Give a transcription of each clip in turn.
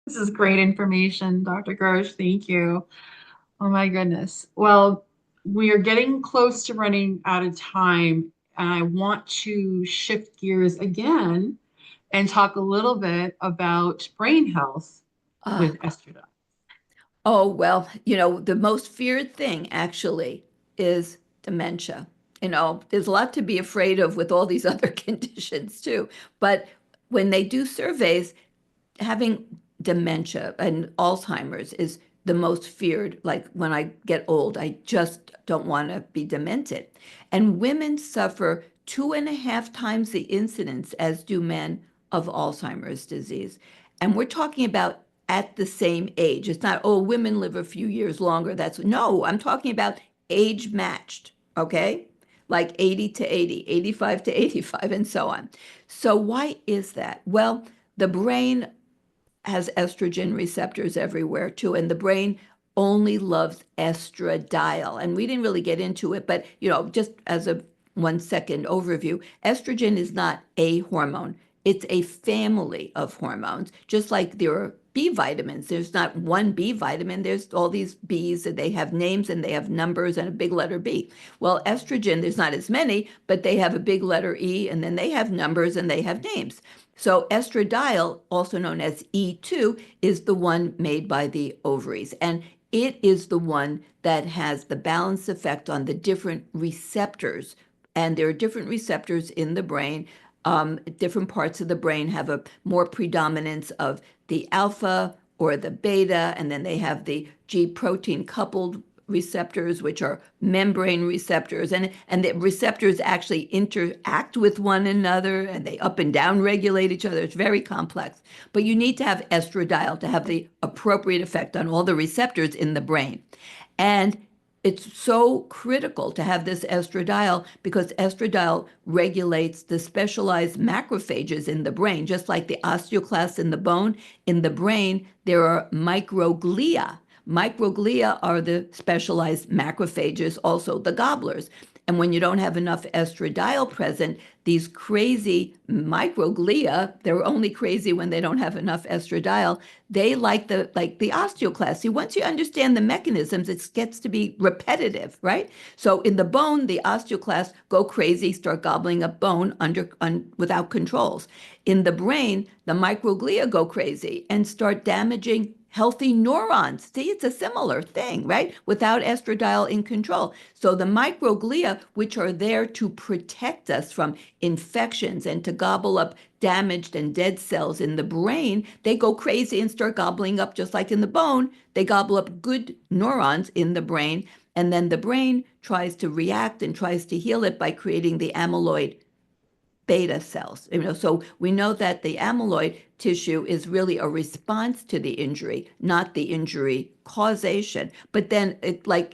This is great information, Dr. Gersh. Thank you. Oh my goodness. Well, we are getting close to running out of time, and I want to shift gears again and talk a little bit about brain health Ah, with estrogen. oh, well, the most feared thing actually is dementia. There's a lot to be afraid of with all these other conditions too. But when they do surveys, having dementia and Alzheimer's is the most feared. Like when I get old, I just don't want to be demented. And women suffer 2.5 times the incidence as do men of Alzheimer's disease. And we're talking about at the same age. It's not, oh, women live a few years longer. That's no, I'm talking about age matched, okay? Like 80 to 80, 85 to 85, and so on. So, why is that? Well, the brain has estrogen receptors everywhere too, and the brain only loves estradiol. And we didn't really get into it, but just as a 1 second overview, estrogen is not a hormone. It's a family of hormones, just like there are B vitamins. There's not one B vitamin. There's all these Bs and they have names and they have numbers and a big letter B. Well, estrogen, there's not as many, but they have a big letter E and then they have numbers and they have names. So estradiol, also known as E2, is the one made by the ovaries. And it is the one that has the balance effect on the different receptors. And there are different receptors in the brain. Different parts of the brain have a more predominance of the alpha or the beta, and then they have the G protein coupled receptors, which are membrane receptors, and the receptors actually interact with one another and they up and down regulate each other. It's very complex. But you need to have estradiol to have the appropriate effect on all the receptors in the brain. And it's so critical to have this estradiol because estradiol regulates the specialized macrophages in the brain, just like the osteoclasts in the bone. In the brain, there are microglia. Microglia are the specialized macrophages, also the gobblers. And when you don't have enough estradiol present, these crazy microglia, they're only crazy when they don't have enough estradiol. They like the osteoclast. See, once you understand the mechanisms, it gets to be repetitive, right? So in the bone, the osteoclasts go crazy, start gobbling up bone without controls. In the brain, the microglia go crazy and start damaging healthy neurons. See, it's a similar thing, right? Without estradiol in control. So the microglia, which are there to protect us from infections and to gobble up damaged and dead cells in the brain, they go crazy and start gobbling up, just like in the bone, they gobble up good neurons in the brain. And then the brain tries to react and tries to heal it by creating the amyloid beta cells. So we know that the amyloid tissue is really a response to the injury, not the injury causation. But then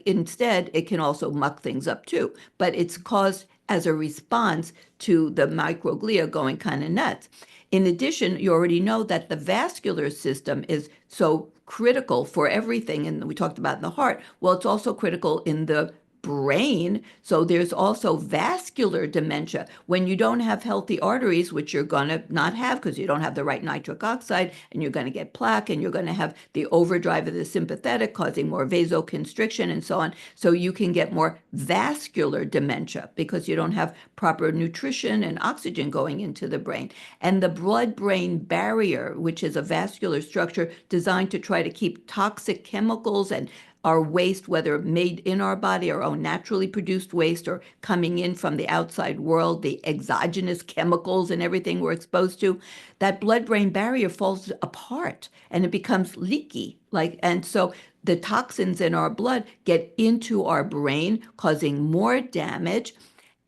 instead it can also muck things up too. But it's caused as a response to the microglia going kind of nuts. In addition, you already know that the vascular system is so critical for everything. And we talked about in the heart. Well, it's also critical in the brain. So there's also vascular dementia. When you don't have healthy arteries, which you're going to not have because you don't have the right nitric oxide, and you're going to get plaque, and you're going to have the overdrive of the sympathetic causing more vasoconstriction and so on. So you can get more vascular dementia because you don't have proper nutrition and oxygen going into the brain. And the blood-brain barrier, which is a vascular structure designed to try to keep toxic chemicals and our waste, whether made in our body, our own naturally produced waste, or coming in from the outside world, the exogenous chemicals and everything we're exposed to, that blood-brain barrier falls apart and it becomes leaky. And so the toxins in our blood get into our brain, causing more damage.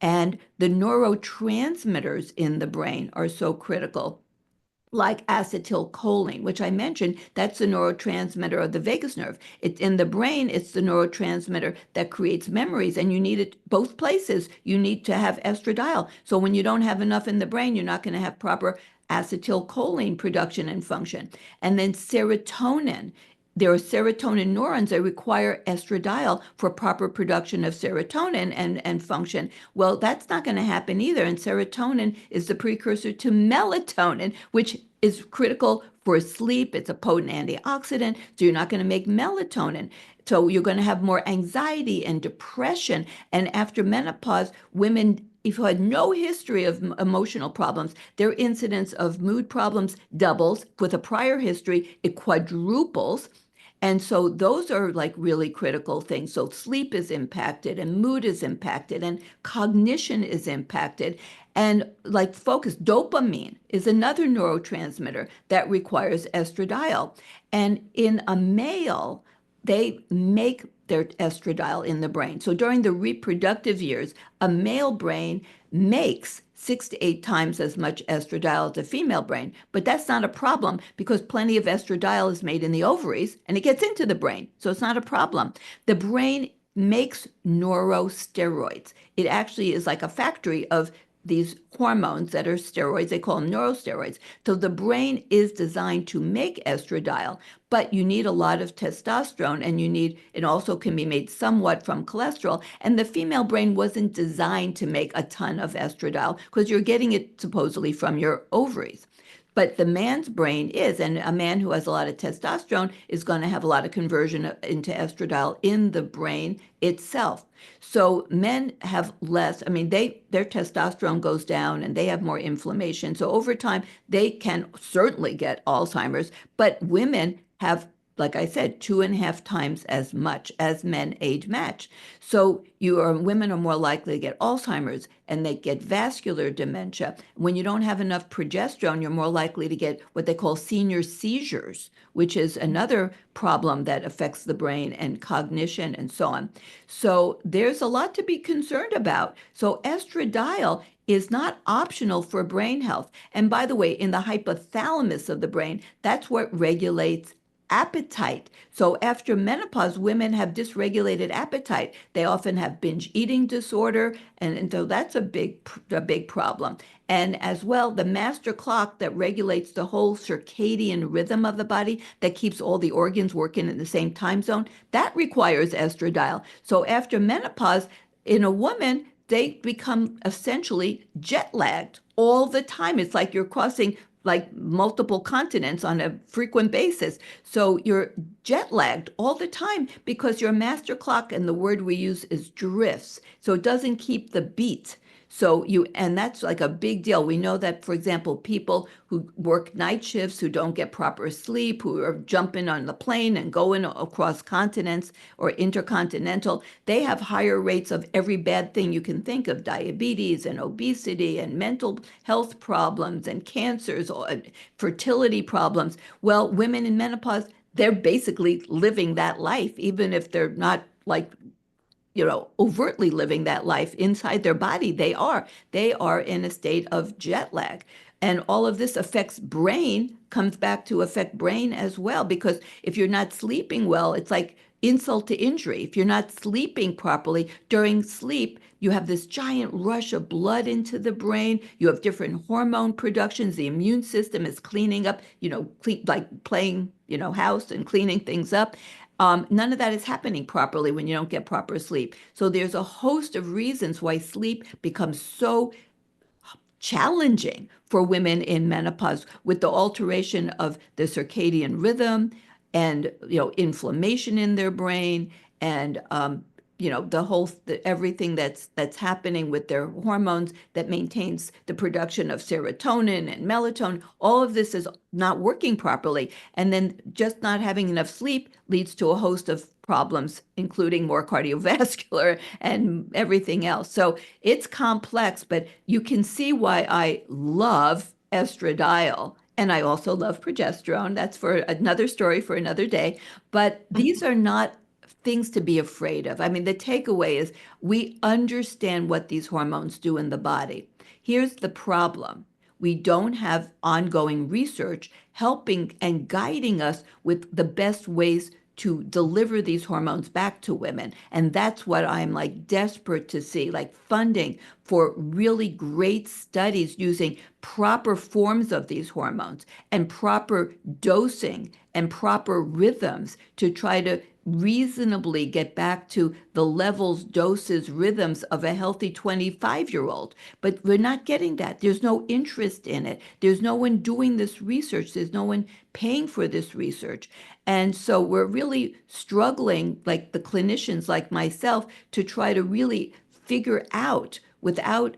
And the neurotransmitters in the brain are so critical, like acetylcholine, which I mentioned, that's the neurotransmitter of the vagus nerve. It's in the brain, it's the neurotransmitter that creates memories, and you need it both places. You need to have estradiol. So when you don't have enough in the brain, you're not going to have proper acetylcholine production and function. And then serotonin. There are serotonin neurons that require estradiol for proper production of serotonin and function. Well, that's not going to happen either. And serotonin is the precursor to melatonin, which is critical for sleep. It's a potent antioxidant, so you're not going to make melatonin. So you're going to have more anxiety and depression. And after menopause, women, if you had no history of emotional problems, their incidence of mood problems doubles. With a prior history, it quadruples. And so those are like really critical things. So sleep is impacted and mood is impacted and cognition is impacted. And like focus, dopamine is another neurotransmitter that requires estradiol. And in a male, they make their estradiol in the brain. So during the reproductive years, a male brain makes 6 to 8 times as much estradiol as a female brain. But that's not a problem because plenty of estradiol is made in the ovaries and it gets into the brain. So it's not a problem. The brain makes neurosteroids. It actually is like a factory of these hormones that are steroids. They call them neurosteroids. So the brain is designed to make estradiol, but you need a lot of testosterone and it also can be made somewhat from cholesterol. And the female brain wasn't designed to make a ton of estradiol because you're getting it supposedly from your ovaries. But the man's brain is, and a man who has a lot of testosterone is going to have a lot of conversion into estradiol in the brain itself. So men have less, I mean, their testosterone goes down and they have more inflammation. So over time, they can certainly get Alzheimer's, but women have, like I said, 2.5 times as much as men age match. So women are more likely to get Alzheimer's and they get vascular dementia. When you don't have enough progesterone, you're more likely to get what they call senior seizures, which is another problem that affects the brain and cognition and so on. So there's a lot to be concerned about. So estradiol is not optional for brain health. And by the way, in the hypothalamus of the brain, that's what regulates appetite. So after menopause, women have dysregulated appetite. They often have binge eating disorder, and so that's a big problem. And as well, the master clock that regulates the whole circadian rhythm of the body, that keeps all the organs working in the same time zone, that requires estradiol. So after menopause, in a woman, they become essentially jet lagged all the time. It's like you're crossing like multiple continents on a frequent basis. So you're jet lagged all the time because your master clock, and the word we use is drifts. So it doesn't keep the beat. And that's like a big deal. We know that, for example, people who work night shifts, who don't get proper sleep, who are jumping on the plane and going across continents or intercontinental, they have higher rates of every bad thing you can think of: diabetes and obesity and mental health problems and cancers or fertility problems. Well, women in menopause, they're basically living that life, even if they're not like overtly living that life inside their body. They are in a state of jet lag. And all of this affects brain, comes back to affect brain as well, because if you're not sleeping well, it's like insult to injury. If you're not sleeping properly during sleep, you have this giant rush of blood into the brain. You have different hormone productions. The immune system is cleaning up, like playing, house and cleaning things up. None of that is happening properly when you don't get proper sleep. So there's a host of reasons why sleep becomes so challenging for women in menopause, with the alteration of the circadian rhythm and inflammation in their brain, and everything that's happening with their hormones that maintains the production of serotonin and melatonin. All of this is not working properly, and then just not having enough sleep leads to a host of problems, including more cardiovascular and everything else. So it's complex, but you can see why I love estradiol. And I also love progesterone. That's for another story for another day. But these are not things to be afraid of. I mean, the takeaway is we understand what these hormones do in the body. Here's the problem. We don't have ongoing research helping and guiding us with the best ways to deliver these hormones back to women. And that's what I'm like desperate to see, like funding for really great studies using proper forms of these hormones and proper dosing and proper rhythms to try to reasonably get back to the levels, doses, rhythms of a healthy 25-year-old. But we're not getting that. There's no interest in it. There's no one doing this research. There's no one paying for this research. And so we're really struggling, like the clinicians like myself, to try to really figure out without,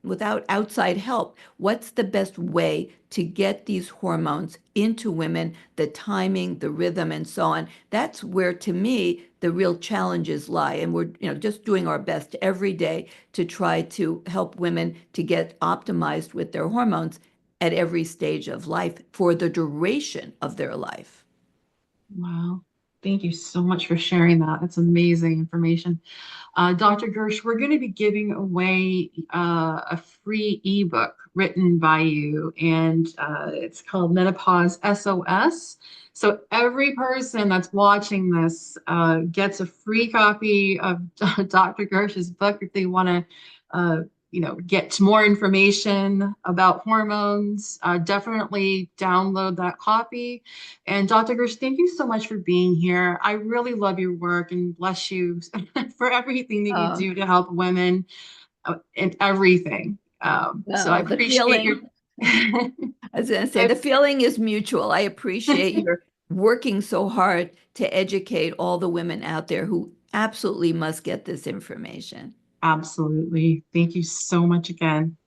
without outside help, what's the best way to get these hormones into women, the timing, the rhythm, and so on. That's where, to me, the real challenges lie. And we're, just doing our best every day to try to help women to get optimized with their hormones at every stage of life for the duration of their life. Wow. Thank you so much for sharing that. That's amazing information. Dr. Gersh, we're going to be giving away a free ebook written by you, and it's called Menopause SOS. So every person that's watching this gets a free copy of Dr. Gersh's book if they want to, get more information about hormones. Definitely download that copy. And Dr. Gersh, thank you so much for being here. I really love your work and bless you for everything that you Uh, do to help women and everything. So I well, the appreciate your. feeling, I was going to say, the feeling is mutual. I appreciate your working so hard to educate all the women out there who absolutely must get this information. Absolutely. Thank you so much again.